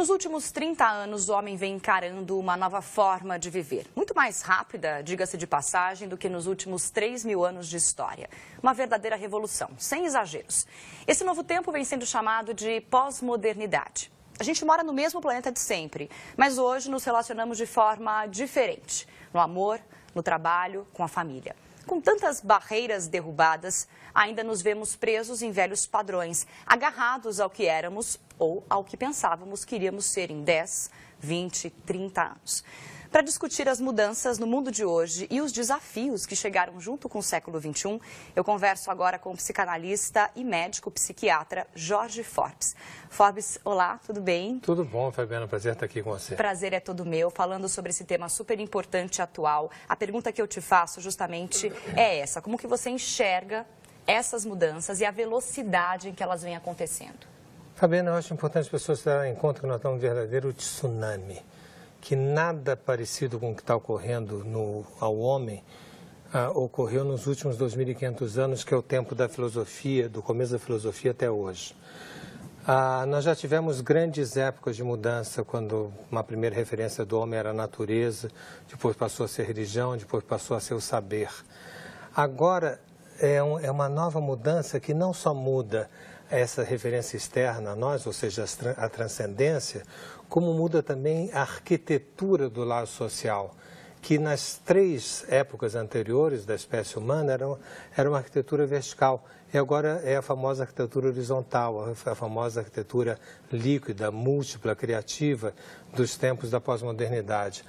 Nos últimos 30 anos, o homem vem encarando uma nova forma de viver. Muito mais rápida, diga-se de passagem, do que nos últimos 3.000 anos de história. Uma verdadeira revolução, sem exageros. Esse novo tempo vem sendo chamado de pós-modernidade. A gente mora no mesmo planeta de sempre, mas hoje nos relacionamos de forma diferente. No amor, no trabalho, com a família. Com tantas barreiras derrubadas, ainda nos vemos presos em velhos padrões, agarrados ao que éramos ou ao que pensávamos que iríamos ser em 10, 20, 30 anos. Para discutir as mudanças no mundo de hoje e os desafios que chegaram junto com o século XXI, eu converso agora com o psicanalista e médico psiquiatra Jorge Forbes. Forbes, olá, tudo bem? Tudo bom, Fabiana, prazer estar aqui com você. Prazer é todo meu, falando sobre esse tema super importante e atual. A pergunta que eu te faço justamente é essa: como que você enxerga essas mudanças e a velocidade em que elas vêm acontecendo? Fabiana, eu acho importante as pessoas se darem conta que nós estamos num verdadeiro tsunami, que nada parecido com o que está ocorrendo ao homem ocorreu nos últimos 2.500 anos, que é o tempo da filosofia, do começo da filosofia até hoje. Nós já tivemos grandes épocas de mudança, quando uma primeira referência do homem era a natureza, depois passou a ser religião, depois passou a ser o saber. Agora é uma nova mudança que não só muda essa referência externa a nós, ou seja, a transcendência, como muda também a arquitetura do lar social, que nas 3 épocas anteriores da espécie humana era uma arquitetura vertical, e agora é a famosa arquitetura horizontal, a famosa arquitetura líquida, múltipla, criativa dos tempos da pós-modernidade.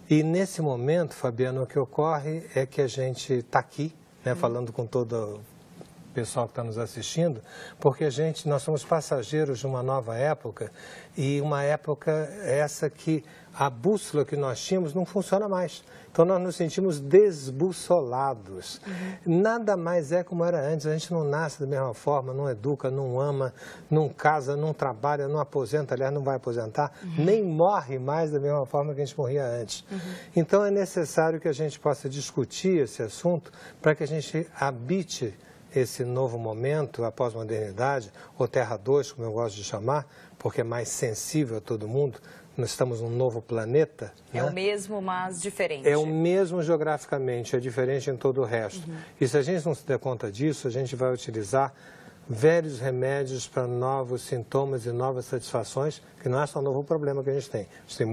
E nesse momento, Fabiano, o que ocorre é que a gente está aqui, né, falando com todo o pessoal que está nos assistindo, porque nós somos passageiros de uma nova época, e uma época essa que a bússola que nós tínhamos não funciona mais. Então nós nos sentimos desbussolados. Nada mais é como era antes. A gente não nasce da mesma forma, não educa, não ama, não casa, não trabalha, não aposenta, aliás, não vai aposentar, nem morre mais da mesma forma que a gente morria antes. Então é necessário que a gente possa discutir esse assunto para que a gente habite esse novo momento, a pós-modernidade, ou Terra 2, como eu gosto de chamar, porque é mais sensível a todo mundo. Nós estamos num novo planeta. É, né? O mesmo, mas diferente. É o mesmo geograficamente, é diferente em todo o resto. E se a gente não se der conta disso, a gente vai utilizar velhos remédios para novos sintomas e novas satisfações, que não é só um novo problema que a gente tem. A gente tem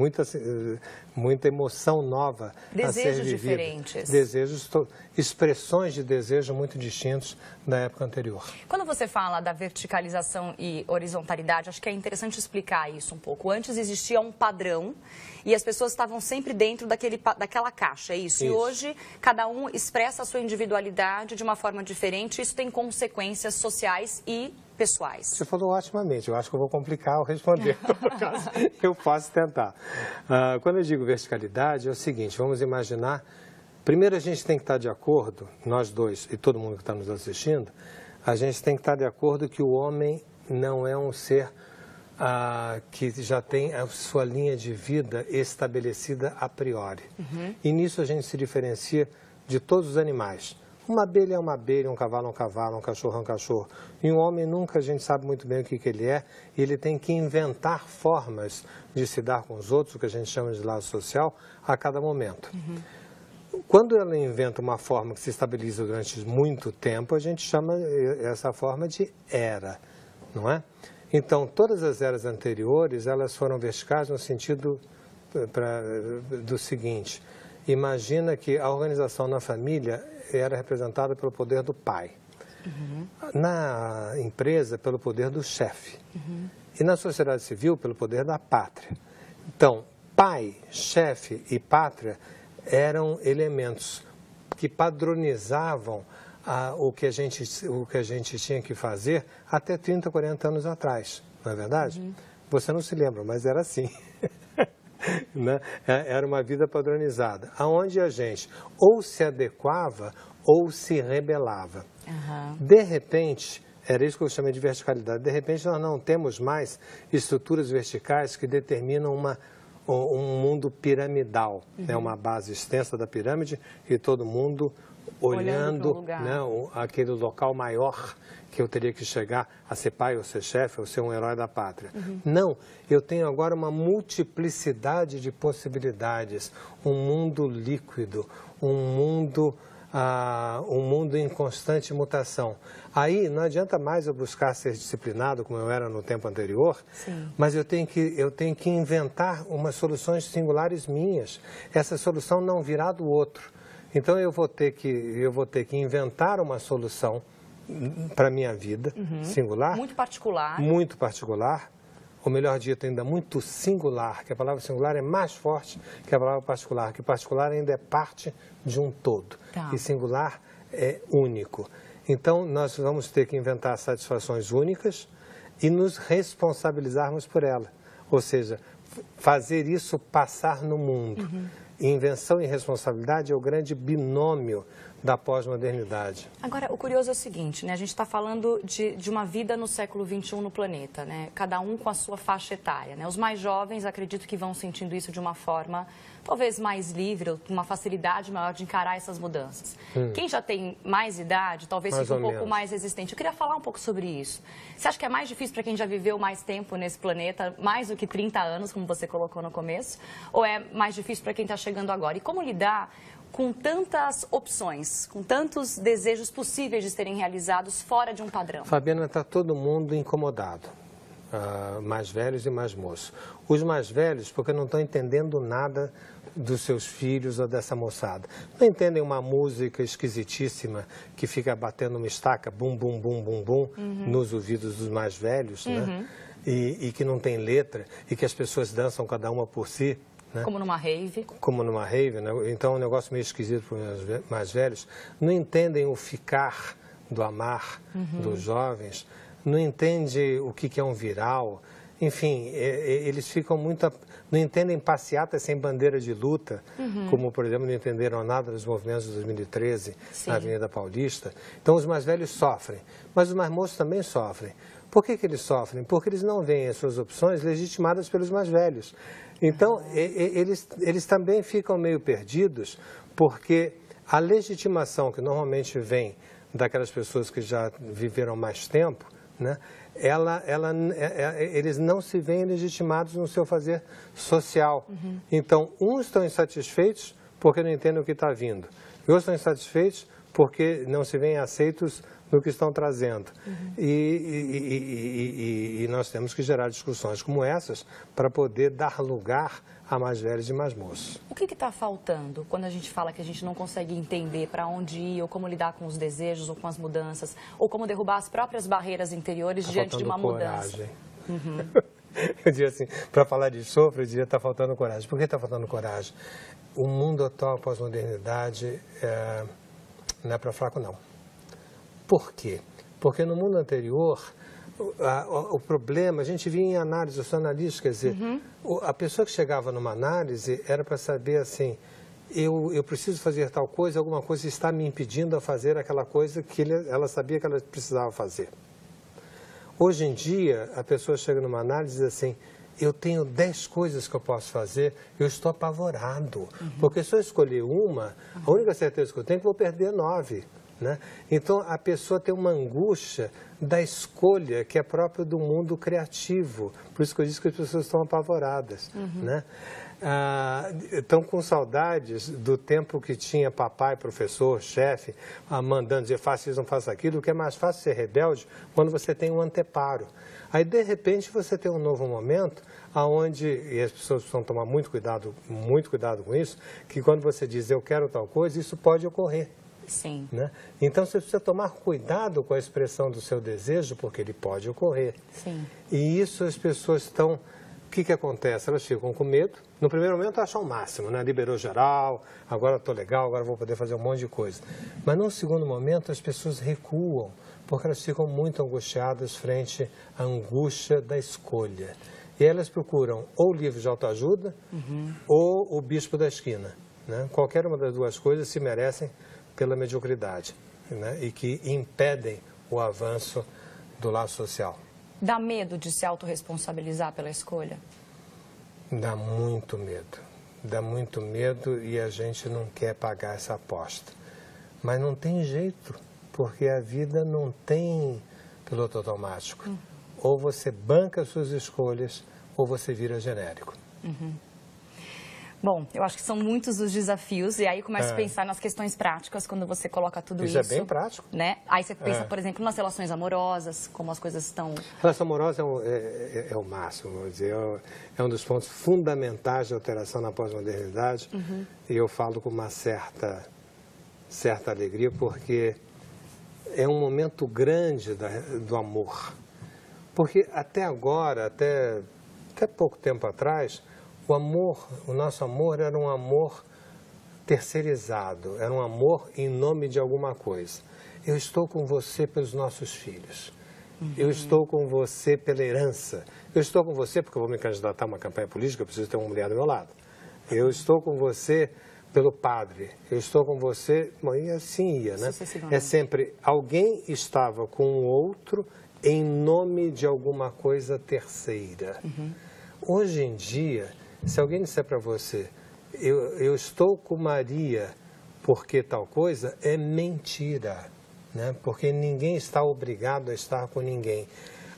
muita emoção nova a ser vivida. Diferentes. Desejos, expressões de desejo muito distintos da época anterior. Quando você fala da verticalização e horizontalidade, acho que é interessante explicar isso um pouco. Antes existia um padrão e as pessoas estavam sempre dentro daquela caixa, é isso? E hoje cada um expressa a sua individualidade de uma forma diferente. Isso tem consequências sociais e pessoais. Você falou otimamente, eu acho que eu vou complicar ao responder, por caso eu posso tentar. Quando eu digo verticalidade, é o seguinte: vamos imaginar, primeiro a gente tem que estar de acordo, nós dois e todo mundo que está nos assistindo, a gente tem que estar de acordo que o homem não é um ser que já tem a sua linha de vida estabelecida a priori. E nisso a gente se diferencia de todos os animais. Uma abelha é uma abelha, um cavalo é um cavalo, um cachorro é um cachorro. E um homem nunca a gente sabe muito bem o que ele é, e ele tem que inventar formas de se dar com os outros, o que a gente chama de lado social, a cada momento. Quando ela inventa uma forma que se estabiliza durante muito tempo, a gente chama essa forma de era, não é? Então, todas as eras anteriores, elas foram verticais no sentido do seguinte: imagina que a organização na família era representada pelo poder do pai, na empresa pelo poder do chefe, e na sociedade civil pelo poder da pátria. Então, pai, chefe e pátria eram elementos que padronizavam o que a gente tinha que fazer até 30, 40 anos atrás, não é verdade? Você não se lembra, mas era assim. Né? Era uma vida padronizada, onde a gente ou se adequava ou se rebelava. De repente, era isso que eu chamei de verticalidade, de repente nós não temos mais estruturas verticais que determinam um mundo piramidal, né? Uma base extensa da pirâmide e todo mundo olhando, né, aquele local maior que eu teria que chegar a ser pai ou ser chefe ou ser um herói da pátria. Não, eu tenho agora uma multiplicidade de possibilidades, um mundo líquido, um mundo em constante mutação. Aí não adianta mais eu buscar ser disciplinado como eu era no tempo anterior, mas eu tenho que inventar umas soluções singulares minhas. Essa solução não virá do outro. Então eu vou ter que inventar uma solução para a minha vida, singular. Muito particular. Muito particular. Ou melhor dito, ainda muito singular, que a palavra singular é mais forte que a palavra particular, que particular ainda é parte de um todo. E singular é único. Então nós vamos ter que inventar satisfações únicas e nos responsabilizarmos por ela. Ou seja, fazer isso passar no mundo. Invenção e responsabilidade é o grande binômio da pós-modernidade. Agora, o curioso é o seguinte, né? A gente está falando de uma vida no século XXI no planeta, né? Cada um com a sua faixa etária, né? Os mais jovens, acredito que vão sentindo isso de uma forma talvez mais livre, uma facilidade maior de encarar essas mudanças. Quem já tem mais idade, talvez fique um pouco mais resistente. Eu queria falar um pouco sobre isso. Você acha que é mais difícil para quem já viveu mais tempo nesse planeta, mais do que 30 anos, como você colocou no começo? Ou é mais difícil para quem está chegando agora? E como lidar com tantas opções, com tantos desejos possíveis de serem realizados fora de um padrão? Fabiana, está todo mundo incomodado, mais velhos e mais moços. Os mais velhos, porque não estão entendendo nada dos seus filhos ou dessa moçada. Não entendem uma música esquisitíssima que fica batendo uma estaca, bum, bum, bum, bum, bum, nos ouvidos dos mais velhos, né? E que não tem letra, e que as pessoas dançam cada uma por si. Né? Como numa rave. Como numa rave, né? Então é um negócio meio esquisito para os mais velhos. Não entendem o ficar do amar dos jovens, não entendem o que é um viral. Enfim, eles ficam muito... Não entendem passeata sem bandeira de luta, como, por exemplo, não entenderam nada dos movimentos de 2013 na Avenida Paulista. Então, os mais velhos sofrem, mas os mais moços também sofrem. Por que eles sofrem? Porque eles não veem as suas opções legitimadas pelos mais velhos. Então, eles também ficam meio perdidos, porque a legitimação que normalmente vem daquelas pessoas que já viveram mais tempo, né, eles não se veem legitimados no seu fazer social. Então, uns estão insatisfeitos porque não entendem o que está vindo, e outros estão insatisfeitos porque não se veem aceitos no que estão trazendo. E nós temos que gerar discussões como essas para poder dar lugar a mais velhos e mais moços. O que está faltando quando a gente fala que a gente não consegue entender para onde ir, ou como lidar com os desejos, ou com as mudanças, ou como derrubar as próprias barreiras interiores diante de uma mudança? Eu diria assim, para falar de sofro, eu diria que está faltando coragem. Por que está faltando coragem? O mundo atual, pós-modernidade, não é para fraco, não. Por quê? Porque no mundo anterior, o problema, a gente via em análise, eu sou analista, quer dizer, a pessoa que chegava numa análise era para saber assim, eu preciso fazer tal coisa, alguma coisa está me impedindo a fazer aquela coisa que ela sabia que ela precisava fazer. Hoje em dia, a pessoa chega numa análise e diz assim, eu tenho 10 coisas que eu posso fazer, eu estou apavorado, porque se eu escolher uma, a única certeza que eu tenho é que vou perder 9. Né? Então, a pessoa tem uma angústia da escolha que é própria do mundo criativo. Por isso que eu disse que as pessoas estão apavoradas. Né? Estão com saudades do tempo que tinha papai, professor, chefe, mandando dizer faça isso, não faça aquilo. O que é mais fácil ser rebelde quando você tem um anteparo. Aí, de repente, você tem um novo momento onde, e as pessoas precisam tomar muito cuidado com isso, que quando você diz eu quero tal coisa, isso pode ocorrer. Sim. Né? Então, você precisa tomar cuidado com a expressão do seu desejo, porque ele pode ocorrer. Sim. E isso as pessoas estão... O que acontece? Elas ficam com medo. No primeiro momento, acham o máximo, né? Liberou geral, agora estou legal, agora vou poder fazer um monte de coisa. Mas, num segundo momento, as pessoas recuam, porque elas ficam muito angustiadas frente à angústia da escolha. E elas procuram ou o livro de autoajuda, ou o bispo da esquina. Né? Qualquer uma das duas coisas se merecem pela mediocridade, né? E que impedem o avanço do laço social. Dá medo de se autorresponsabilizar pela escolha? Dá muito medo. Dá muito medo e a gente não quer pagar essa aposta. Mas não tem jeito, porque a vida não tem piloto automático. Ou você banca as suas escolhas, ou você vira genérico. Bom, eu acho que são muitos os desafios, e aí começa a pensar nas questões práticas quando você coloca tudo isso. Isso é bem prático. Né? Aí você pensa, por exemplo, nas relações amorosas, como as coisas estão... Relação amorosa é o máximo, vou dizer, é um dos pontos fundamentais de alteração na pós-modernidade, e eu falo com uma certa alegria, porque é um momento grande do amor. Porque até agora, até pouco tempo atrás, o nosso amor era um amor terceirizado, era um amor em nome de alguma coisa. Eu estou com você pelos nossos filhos, eu estou com você pela herança, eu estou com você porque eu vou me candidatar a uma campanha política, eu preciso ter uma mulher do meu lado. Eu estou com você pelo padre, eu estou com você, bom, e assim ia, né? É sempre alguém estava com o outro em nome de alguma coisa terceira. Hoje em dia, se alguém disser para você, eu estou com Maria porque tal coisa, é mentira, né? Porque ninguém está obrigado a estar com ninguém.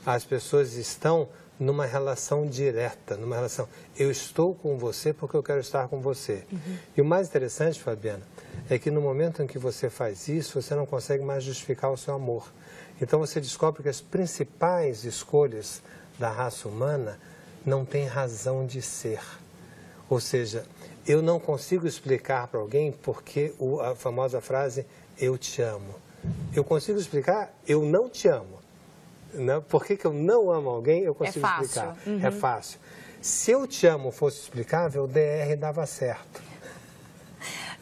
As pessoas estão numa relação direta, numa relação, eu estou com você porque eu quero estar com você. E o mais interessante, Fabiana, é que no momento em que você faz isso, você não consegue mais justificar o seu amor. Então você descobre que as principais escolhas da raça humana não têm razão de ser. Ou seja, eu não consigo explicar para alguém porque a famosa frase, eu te amo. Eu consigo explicar, eu não te amo. Não, por que eu não amo alguém, eu consigo explicar. É fácil. Se eu te amo fosse explicável, o DR dava certo.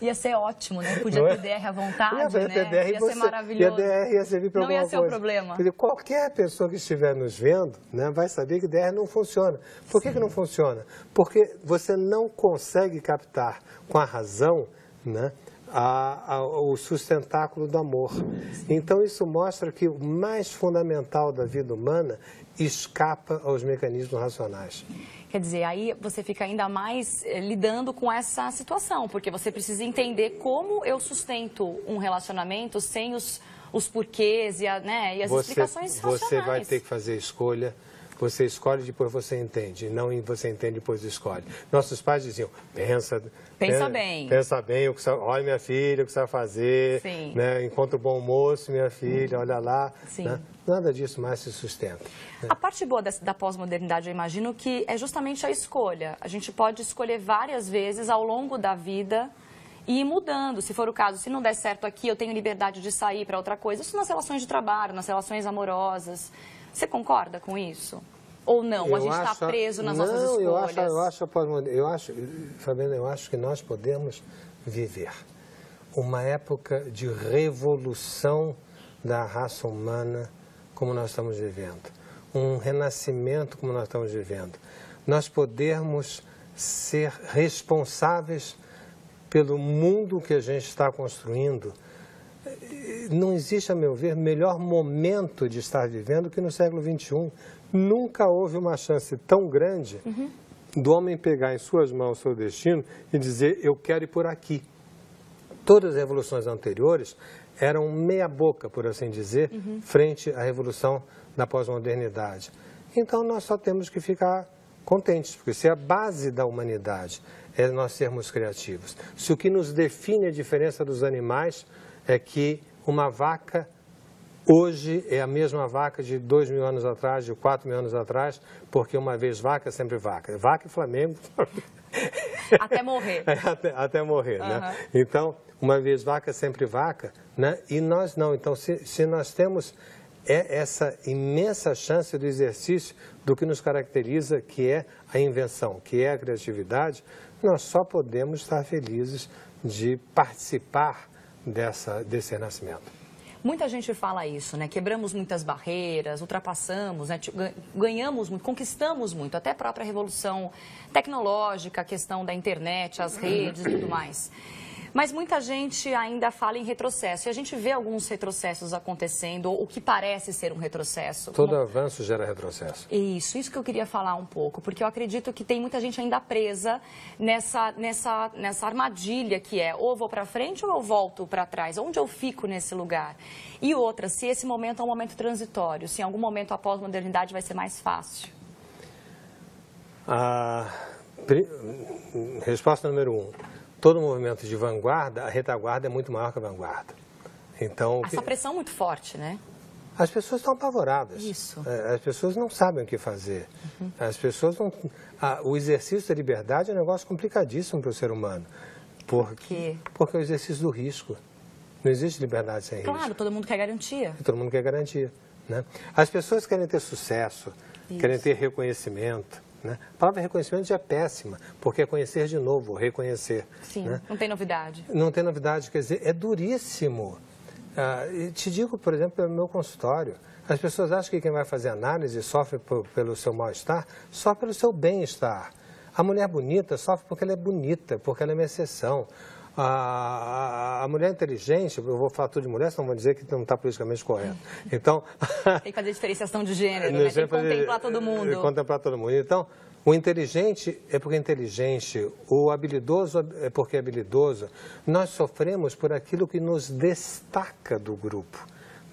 Ia ser ótimo, né? Podia ter DR à vontade, né? Ia ser maravilhoso. E a DR ia servir para alguma coisa. Não ia ser o problema. Quer dizer, qualquer pessoa que estiver nos vendo, né, vai saber que DR não funciona. Por que não funciona? Porque você não consegue captar com a razão, né, o sustentáculo do amor. Então isso mostra que o mais fundamental da vida humana escapa aos mecanismos racionais. Quer dizer, aí você fica ainda mais lidando com essa situação, porque você precisa entender como eu sustento um relacionamento sem os porquês e as explicações racionais. Você vai ter que fazer escolha. Você escolhe, depois você entende. Não você entende, depois escolhe. Nossos pais diziam, pensa bem. Pensa bem, olha minha filha, o que você vai fazer. Né? Encontra o bom moço, minha filha, olha lá. Né? Nada disso mais se sustenta. Né? A parte boa da pós-modernidade, eu imagino que é justamente a escolha. A gente pode escolher várias vezes ao longo da vida e ir mudando, se for o caso. Se não der certo aqui, eu tenho liberdade de sair para outra coisa. Isso nas relações de trabalho, nas relações amorosas. Você concorda com isso? Ou não? A gente está preso nas nossas escolhas? Fabiana, eu acho que nós podemos viver uma época de revolução da raça humana como nós estamos vivendo. Um renascimento como nós estamos vivendo. Nós podemos ser responsáveis pelo mundo que a gente está construindo. Não existe, a meu ver, melhor momento de estar vivendo que no século XXI. Nunca houve uma chance tão grande do homem pegar em suas mãos o seu destino e dizer, eu quero ir por aqui. Todas as revoluções anteriores eram meia boca, por assim dizer, frente à revolução da pós-modernidade. Então nós só temos que ficar contentes, porque se a base da humanidade é nós sermos criativos, se o que nos define a diferença dos animais é que uma vaca hoje é a mesma vaca de 2.000 anos atrás, de 4.000 anos atrás, porque uma vez vaca, sempre vaca. Vaca e Flamengo... Até morrer. Até morrer, né? Então, uma vez vaca, sempre vaca, né? E nós não. Então, se nós temos essa imensa chance do exercício do que nos caracteriza, que é a invenção, que é a criatividade, nós só podemos estar felizes de participar desse renascimento. Muita gente fala isso, né? Quebramos muitas barreiras, ultrapassamos, né? Ganhamos muito, conquistamos muito, até a própria revolução tecnológica, a questão da internet, as redes e tudo mais. Mas muita gente ainda fala em retrocesso. E a gente vê alguns retrocessos acontecendo, ou o que parece ser um retrocesso. Todo avanço gera retrocesso. Isso que eu queria falar um pouco, porque eu acredito que tem muita gente ainda presa nessa armadilha que é ou eu vou para frente ou eu volto para trás. Onde eu fico nesse lugar? E outra, se esse momento é um momento transitório, se em algum momento a pós-modernidade vai ser mais fácil. Resposta número 1. Todo movimento de vanguarda, a retaguarda é muito maior que a vanguarda. Então, essa pressão é muito forte, né? As pessoas estão apavoradas. Isso. As pessoas não sabem o que fazer. As pessoas não... O exercício da liberdade é um negócio complicadíssimo para o ser humano. Por quê? Porque é o exercício do risco. Não existe liberdade sem risco. Claro, todo mundo quer garantia. Todo mundo quer garantia, né? As pessoas querem ter sucesso, querem ter reconhecimento. Né? A palavra reconhecimento já é péssima, porque é conhecer de novo, reconhecer. Sim, né? Não tem novidade. Não tem novidade, quer dizer, é duríssimo. Te digo, por exemplo, pelo meu consultório, as pessoas acham que quem vai fazer análise sofre pelo seu mal-estar, só pelo seu bem-estar. A mulher bonita sofre porque ela é bonita, porque ela é uma exceção. A mulher inteligente, eu vou falar tudo de mulher, senão vão dizer que não está politicamente correto. Então, tem que fazer diferenciação de gênero, né? Tem que contemplar todo mundo. Contemplar todo mundo. Então, o inteligente é porque é inteligente, o habilidoso é porque é habilidoso. Nós sofremos por aquilo que nos destaca do grupo.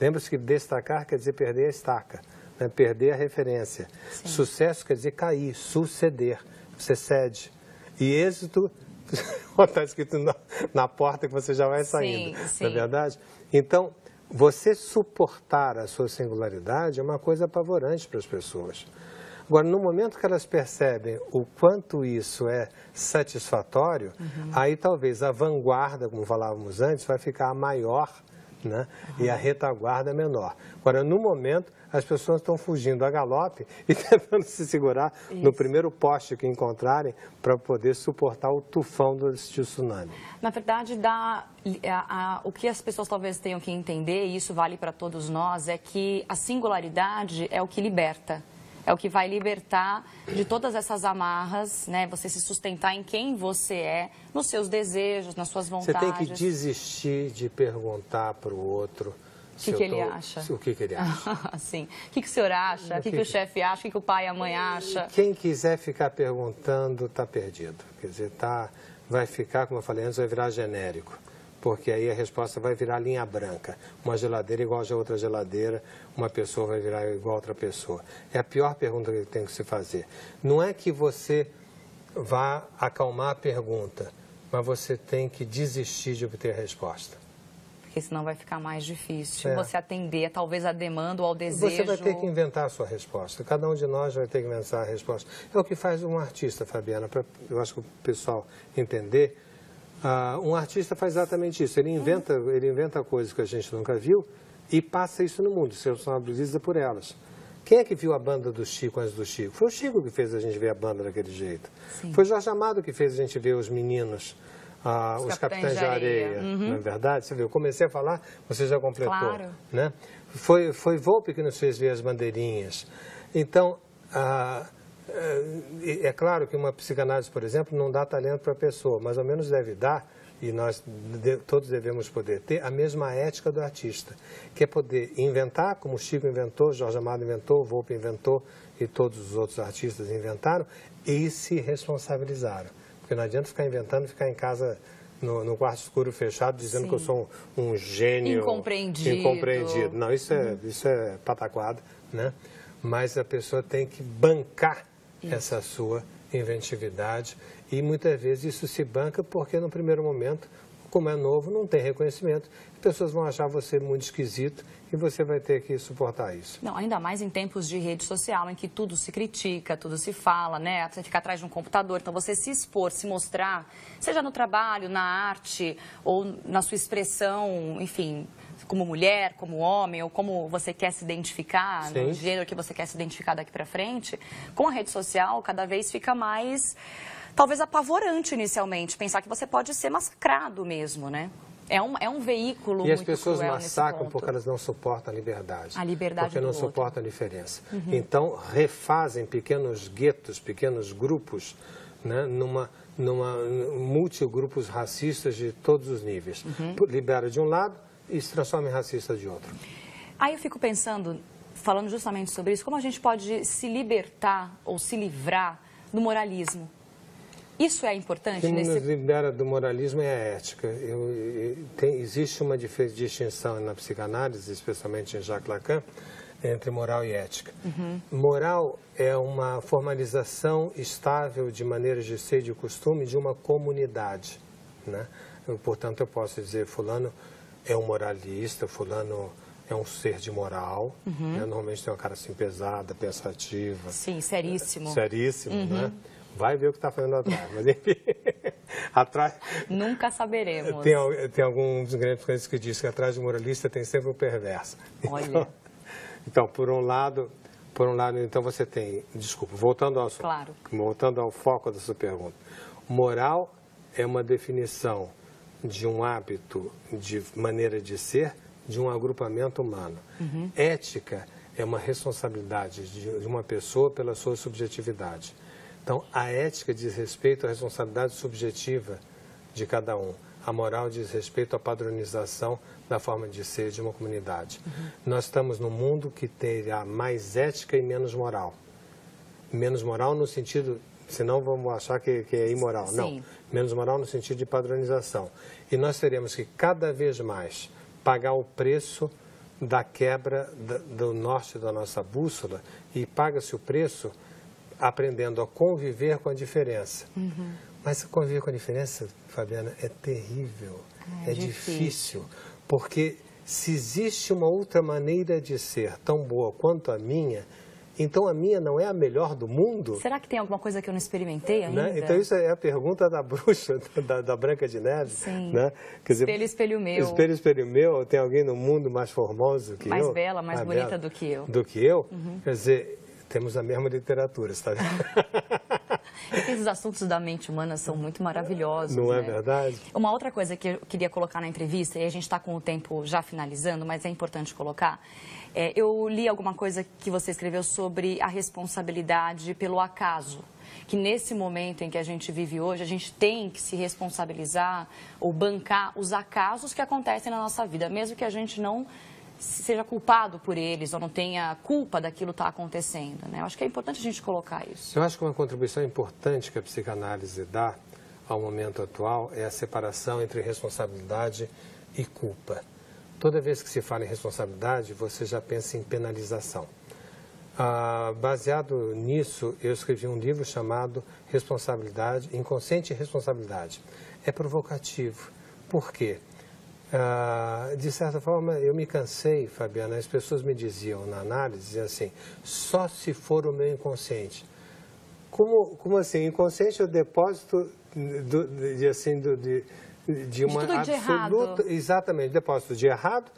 Lembra-se que destacar quer dizer perder a estaca, né? Perder a referência. Sim. Sucesso quer dizer cair, suceder, você cede. E êxito... está escrito na porta que você já vai saindo, não é verdade? Então, você suportar a sua singularidade é uma coisa apavorante para as pessoas. Agora, no momento que elas percebem o quanto isso é satisfatório, aí talvez a vanguarda, como falávamos antes, vai ficar maior, né? E a retaguarda menor. Agora, no momento, as pessoas estão fugindo a galope e tentando se segurar no primeiro poste que encontrarem para poder suportar o tufão do tsunami. Na verdade, o que as pessoas talvez tenham que entender, e isso vale para todos nós, é que a singularidade é o que liberta. É o que vai libertar de todas essas amarras, né? Você se sustentar em quem você é, nos seus desejos, nas suas vontades. Você tem que desistir de perguntar para o outro o que ele acha. O que ele acha. Sim. O que o senhor acha? O que o chefe acha? O que o pai e a mãe acham? Quem quiser ficar perguntando está perdido. Quer dizer, vai ficar, como eu falei antes, vai virar genérico. Porque aí a resposta vai virar linha branca. Uma geladeira igual a outra geladeira, uma pessoa vai virar igual a outra pessoa. É a pior pergunta que tem que se fazer. Não é que você vá acalmar a pergunta, mas você tem que desistir de obter a resposta. Porque senão vai ficar mais difícil você atender talvez a demanda ou ao desejo. Você vai ter que inventar a sua resposta. Cada um de nós vai ter que inventar a resposta. É o que faz um artista, Fabiana, para eu acho que o pessoal entender. Um artista faz exatamente isso, ele inventa coisas que a gente nunca viu e passa isso no mundo, se responsabiliza por elas. Quem é que viu a banda do Chico antes do Chico? Foi o Chico que fez a gente ver a banda daquele jeito. Sim. Foi Jorge Amado que fez a gente ver os meninos, os Capitães de Areia, não é verdade? Você viu, eu comecei a falar, você já completou. Claro. Né? Foi Volpe que nos fez ver as bandeirinhas. Então, é claro que uma psicanálise, por exemplo, não dá talento para a pessoa, mas ao menos deve dar, e nós todos devemos poder ter, a mesma ética do artista, que é poder inventar, como o Chico inventou, Jorge Amado inventou, Volpe inventou e todos os outros artistas inventaram, e se responsabilizaram. Porque não adianta ficar inventando, ficar em casa no quarto escuro fechado, dizendo que eu sou um gênio incompreendido. Não, isso é pataquada, né? Mas a pessoa tem que bancar essa sua inventividade e muitas vezes isso se banca porque no primeiro momento, como é novo, não tem reconhecimento, as pessoas vão achar você muito esquisito e você vai ter que suportar isso. Não, ainda mais em tempos de rede social, em que tudo se critica, tudo se fala, né? Você fica atrás de um computador, então você se expor, se mostrar, seja no trabalho, na arte ou na sua expressão, enfim, como mulher, como homem, ou como você quer se identificar, no gênero que você quer se identificar daqui para frente, com a rede social cada vez fica mais, talvez apavorante inicialmente, pensar que você pode ser massacrado mesmo, né? É um veículo muito cruel. E as pessoas massacram porque elas não suportam a liberdade. A liberdade porque não suportam a diferença. Então, refazem pequenos guetos, pequenos grupos, né, multigrupos racistas de todos os níveis. Libera de um lado e se transforma em racista de outro. Aí eu fico pensando, falando justamente sobre isso, como a gente pode se libertar ou se livrar do moralismo? Isso é importante? O que nos libera do moralismo é a ética. Existe uma distinção na psicanálise, especialmente em Jacques Lacan, entre moral e ética. Moral é uma formalização estável de maneiras de ser e de costume de uma comunidade, né? Portanto, eu posso dizer, fulano é um moralista, fulano é um ser de moral, né? Normalmente tem uma cara assim pesada, pensativa. Sim, seríssimo. Seríssimo, né? Vai ver o que está fazendo atrás, mas enfim, atrás... Nunca saberemos. Tem alguns grandes coisas que dizem que atrás de moralista tem sempre um perverso. Olha... Então, por um lado, então você tem, desculpa, voltando ao foco da sua pergunta. Moral é uma definição de um hábito, de maneira de ser, de um agrupamento humano. Ética é uma responsabilidade de uma pessoa pela sua subjetividade. Então, a ética diz respeito à responsabilidade subjetiva de cada um. A moral diz respeito à padronização da forma de ser de uma comunidade. Nós estamos num mundo que terá mais ética e menos moral. Menos moral no sentido, senão vamos achar que é imoral. Sim. Não, menos moral no sentido de padronização. E nós teremos que cada vez mais pagar o preço da quebra do norte da nossa bússola, e paga-se o preço aprendendo a conviver com a diferença. Mas conviver com a diferença, Fabiana, é terrível, é difícil, porque se existe uma outra maneira de ser tão boa quanto a minha, então a minha não é a melhor do mundo? Será que tem alguma coisa que eu não experimentei ainda? Né? Então isso é a pergunta da bruxa, da Branca de Neve. Sim. Né? Quer dizer, espelho, espelho meu. Espelho, espelho meu, tem alguém no mundo mais formoso que eu? Mais bela, mais bonita do que eu. Do que eu? Quer dizer, temos a mesma literatura, está vendo? Esses assuntos da mente humana são muito maravilhosos. Não é né? verdade? Uma outra coisa que eu queria colocar na entrevista, e a gente está com o tempo já finalizando, mas é importante colocar, eu li alguma coisa que você escreveu sobre a responsabilidade pelo acaso. Que nesse momento em que a gente vive hoje, a gente tem que se responsabilizar ou bancar os acasos que acontecem na nossa vida, mesmo que a gente não seja culpado por eles ou não tenha culpa daquilo que está acontecendo, né? Eu acho que é importante a gente colocar isso. Eu acho que uma contribuição importante que a psicanálise dá ao momento atual é a separação entre responsabilidade e culpa. Toda vez que se fala em responsabilidade, você já pensa em penalização. Baseado nisso, eu escrevi um livro chamado Responsabilidade, Inconsciente e Responsabilidade. É provocativo. Por quê? De certa forma, eu me cansei, Fabiana, as pessoas me diziam na análise, diziam assim, só se for o meu inconsciente. Como assim? Inconsciente é o depósito de uma absoluta... Exatamente, depósito de errado,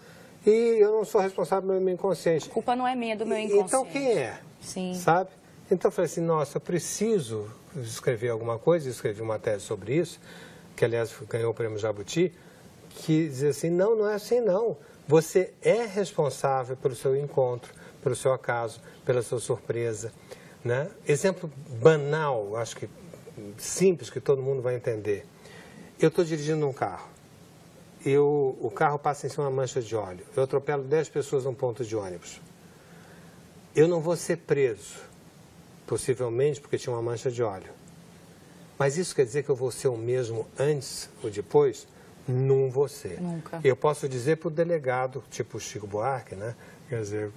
e eu não sou responsável pelo meu inconsciente. A culpa não é minha, é do meu inconsciente. Então quem é? Sim. Sabe? Então eu falei assim, nossa, eu preciso escrever alguma coisa, escrevi uma tese sobre isso, que aliás ganhou o prêmio Jabuti, que diz assim, não é assim não. Você é responsável pelo seu encontro, pelo seu acaso, pela sua surpresa. Né? Exemplo banal, acho que simples, que todo mundo vai entender. Eu estou dirigindo um carro. O carro passa em cima de uma mancha de óleo. Eu atropelo 10 pessoas num ponto de ônibus. Eu não vou ser preso, possivelmente porque tinha uma mancha de óleo. Mas isso quer dizer que eu vou ser o mesmo antes ou depois? Não vou ser. Nunca. Eu posso dizer para o delegado, tipo Chico Buarque, né? Quer dizer,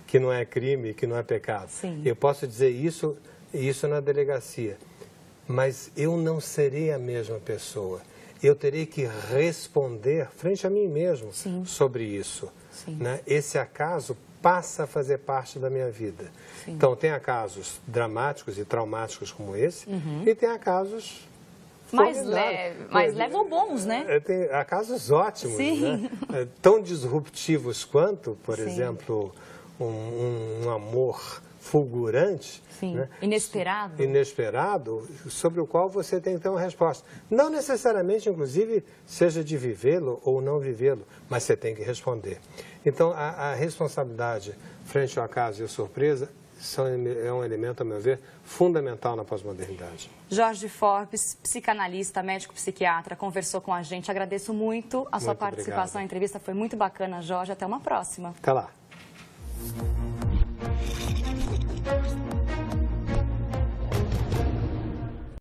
que não é crime, que não é pecado. Sim. Eu posso dizer isso na delegacia. Mas eu não serei a mesma pessoa. Eu terei que responder frente a mim mesmo Sim. sobre isso. Sim. Né? Esse acaso passa a fazer parte da minha vida. Sim. Então, tem acasos dramáticos e traumáticos como esse, e tem acasos mais leve ou bons, né? Tem casos ótimos, Sim. Né? Tão disruptivos quanto, por Sim. exemplo, um amor fulgurante, Sim. Né? Inesperado, sobre o qual você tem que ter uma resposta. Não necessariamente, inclusive, seja de vivê-lo ou não vivê-lo, mas você tem que responder. Então, a responsabilidade frente ao acaso e à surpresa é um elemento, a meu ver, fundamental na pós-modernidade. Jorge Forbes, psicanalista, médico psiquiatra, conversou com a gente. Agradeço muito a sua participação. A entrevista foi muito bacana, Jorge. Até uma próxima. Até lá.